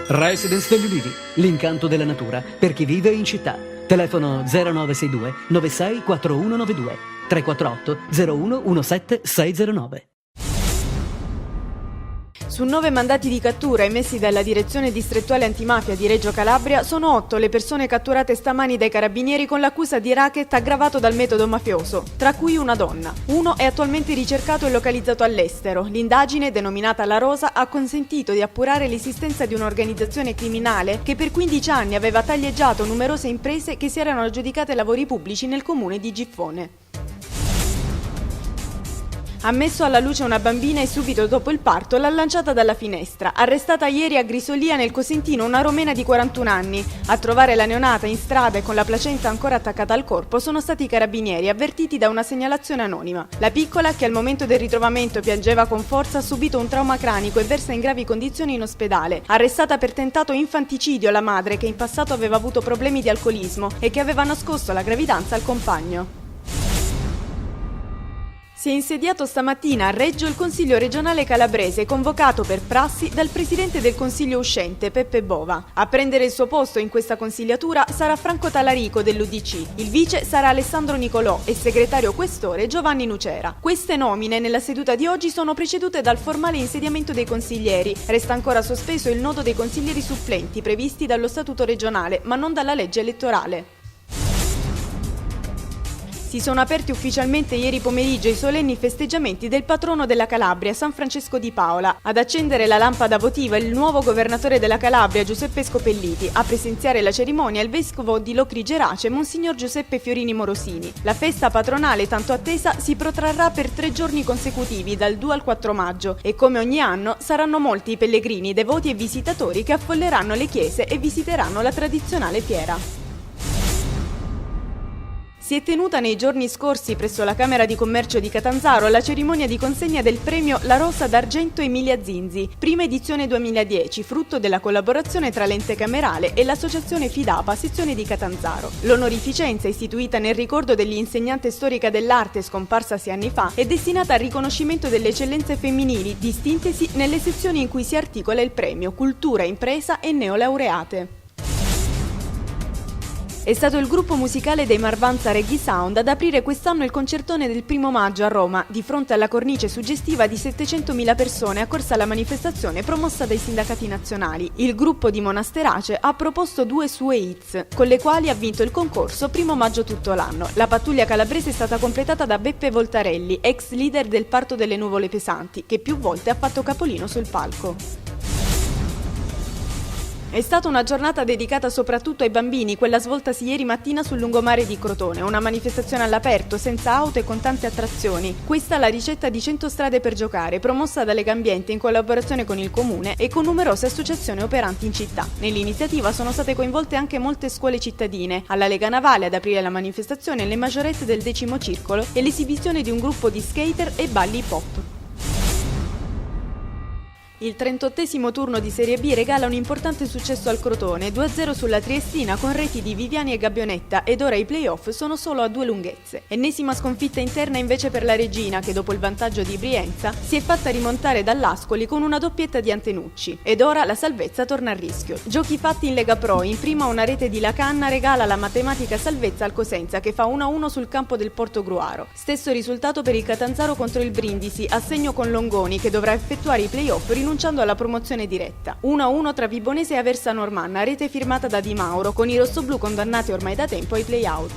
Residence degli Ulivi, l'incanto della natura per chi vive in città. Telefono 0962 96 4192 348 01 17 609. Su 9 mandati di cattura emessi dalla Direzione Distrettuale Antimafia di Reggio Calabria, sono 8 le persone catturate stamani dai carabinieri con l'accusa di racket aggravato dal metodo mafioso, tra cui una donna. Uno è attualmente ricercato e localizzato all'estero. L'indagine, denominata La Rosa, ha consentito di appurare l'esistenza di un'organizzazione criminale che per 15 anni aveva taglieggiato numerose imprese che si erano aggiudicate lavori pubblici nel comune di Giffone. Ha messo alla luce una bambina e subito dopo il parto l'ha lanciata dalla finestra. Arrestata ieri a Grisolia nel Cosentino una romena di 41 anni. A trovare la neonata in strada e con la placenta ancora attaccata al corpo sono stati i carabinieri avvertiti da una segnalazione anonima. La piccola, che al momento del ritrovamento piangeva con forza, ha subito un trauma cranico e versa in gravi condizioni in ospedale. Arrestata per tentato infanticidio la madre, che in passato aveva avuto problemi di alcolismo e che aveva nascosto la gravidanza al compagno. Si è insediato stamattina a Reggio il Consiglio regionale calabrese, convocato per prassi dal presidente del Consiglio uscente, Peppe Bova. A prendere il suo posto in questa consigliatura sarà Franco Talarico dell'UDC, il vice sarà Alessandro Nicolò e segretario questore Giovanni Nucera. Queste nomine nella seduta di oggi sono precedute dal formale insediamento dei consiglieri. Resta ancora sospeso il nodo dei consiglieri supplenti previsti dallo statuto regionale, ma non dalla legge elettorale. Si sono aperti ufficialmente ieri pomeriggio i solenni festeggiamenti del patrono della Calabria, San Francesco di Paola. Ad accendere la lampada votiva il nuovo governatore della Calabria, Giuseppe Scopelliti. A presenziare la cerimonia il vescovo di Locri Gerace, Monsignor Giuseppe Fiorini Morosini. La festa patronale tanto attesa si protrarrà per 3 giorni consecutivi, dal 2 al 4 maggio, e come ogni anno saranno molti i pellegrini, devoti e visitatori che affolleranno le chiese e visiteranno la tradizionale fiera. Si è tenuta nei giorni scorsi presso la Camera di Commercio di Catanzaro la cerimonia di consegna del premio La Rosa d'Argento Emilia Zinzi, prima edizione 2010, frutto della collaborazione tra l'ente camerale e l'associazione Fidapa, sezione di Catanzaro. L'onorificenza, istituita nel ricordo dell'insegnante storica dell'arte scomparsa 6 anni fa, è destinata al riconoscimento delle eccellenze femminili distintesi nelle sezioni in cui si articola il premio Cultura, Impresa e Neolaureate. È stato il gruppo musicale dei Marvanza Reggae Sound ad aprire quest'anno il concertone del 1° maggio a Roma, di fronte alla cornice suggestiva di 700.000 persone accorse alla manifestazione promossa dai sindacati nazionali. Il gruppo di Monasterace ha proposto 2 sue hits, con le quali ha vinto il concorso 1° maggio tutto l'anno. La pattuglia calabrese è stata completata da Beppe Voltarelli, ex leader del Parto delle Nuvole Pesanti, che più volte ha fatto capolino sul palco. È stata una giornata dedicata soprattutto ai bambini, quella svoltasi ieri mattina sul lungomare di Crotone, una manifestazione all'aperto, senza auto e con tante attrazioni. Questa è la ricetta di 100 strade per giocare, promossa da Legambiente in collaborazione con il Comune e con numerose associazioni operanti in città. Nell'iniziativa sono state coinvolte anche molte scuole cittadine. Alla Lega Navale ad aprire la manifestazione le maggiorette del 10° circolo e l'esibizione di un gruppo di skater e balli hip hop. Il 38° turno di Serie B regala un importante successo al Crotone, 2-0 sulla Triestina con reti di Viviani e Gabbionetta, ed ora i play-off sono solo a 2 lunghezze. Ennesima sconfitta interna invece per la Regina, che dopo il vantaggio di Brienza si è fatta rimontare dall'Ascoli con una doppietta di Antenucci. Ed ora la salvezza torna a rischio. Giochi fatti in Lega Pro, in prima una rete di Lacanna regala la matematica salvezza al Cosenza, che fa 1-1 sul campo del Portogruaro. Stesso risultato per il Catanzaro contro il Brindisi, a segno con Longoni, che dovrà effettuare i play-off rinunciando alla promozione diretta. 1-1 tra Vibonese e Aversa Normanna, rete firmata da Di Mauro, con i rossoblù condannati ormai da tempo ai play-out.